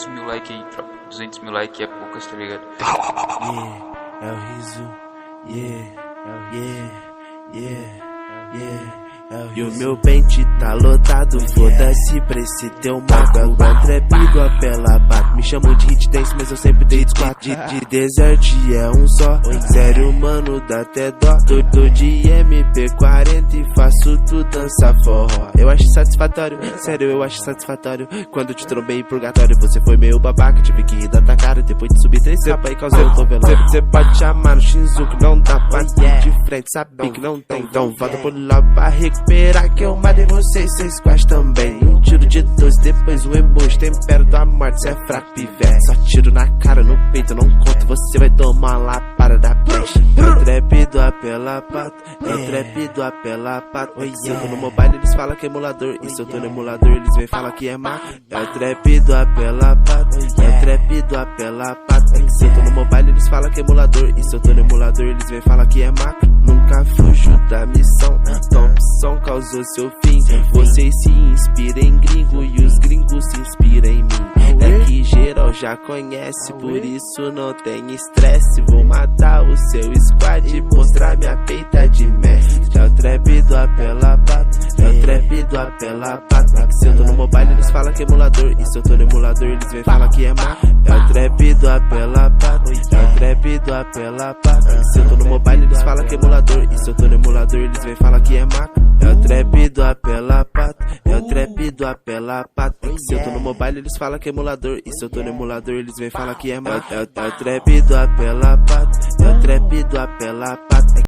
200 mil likes aí, tropa. 200 mil likes é poucas, tá ligado? Yeah, é o riso. E o meu pente tá lotado, foda-se pra esse teu mago. É trap, apela, bato. Me chamam de hit dance, mas eu sempre dei squat. De desert é um só. Sério, mano, dá até dó. Tô de MP40 e faço tu dançar forró. Eu acho satisfatório, sério, eu acho satisfatório. Quando eu te trombei em purgatório, você foi meio babaca. Tive que rir da tua cara depois de subir 3 capas e causei o tom velado. Cê pode chamar no Shinzuki, não dá pra ir de frente, sabe que não tem. Então volta por lá pra recuperar que eu matei vocês, cês quase também. Um tiro de 12, depois o emoji, tempero da morte, cê é fraco, pivete. Só tiro na cara, no peito, eu não conto, você vai tomar uma lapada da peste. É o trap do apela pato, é o trap do apela pato. Se eu tô no mobile, eles falam que é emulador, e se eu tô no emulador, eles vêm falar que é maco. É o trap do apela pato, é o trap do apela pato. Se eu tô no mobile, eles falam que é emulador, e se eu tô no emulador, eles vêm falar que é maco. Nunca fujo da missão, Thompson causou seu fim. Vocês se inspiram em gringo e os gringos se inspiram em mim. É que geral já conhece, por isso não tem estresse. Vou matar o seu squad e mostrar minha peita de mestre. É o trap do apela pato, é o trap do apela pato. Se eu tô no mobile eles falam que é emulador, e se eu tô no emulador eles vêm falar que é maco. É o trap do apela pato, é o trap do apela pato. Se eu tô no mobile eles falam que é emulador, e se eu tô no emulador eles vêm falar que é maco. É o trap do apela pato, é o trap do apela pato. Se eu tô no mobile eles falam que é emulador, e se eu tô no emulador eles vêm falar que é maco. É o trap do apela pato, é o trap do apela pato.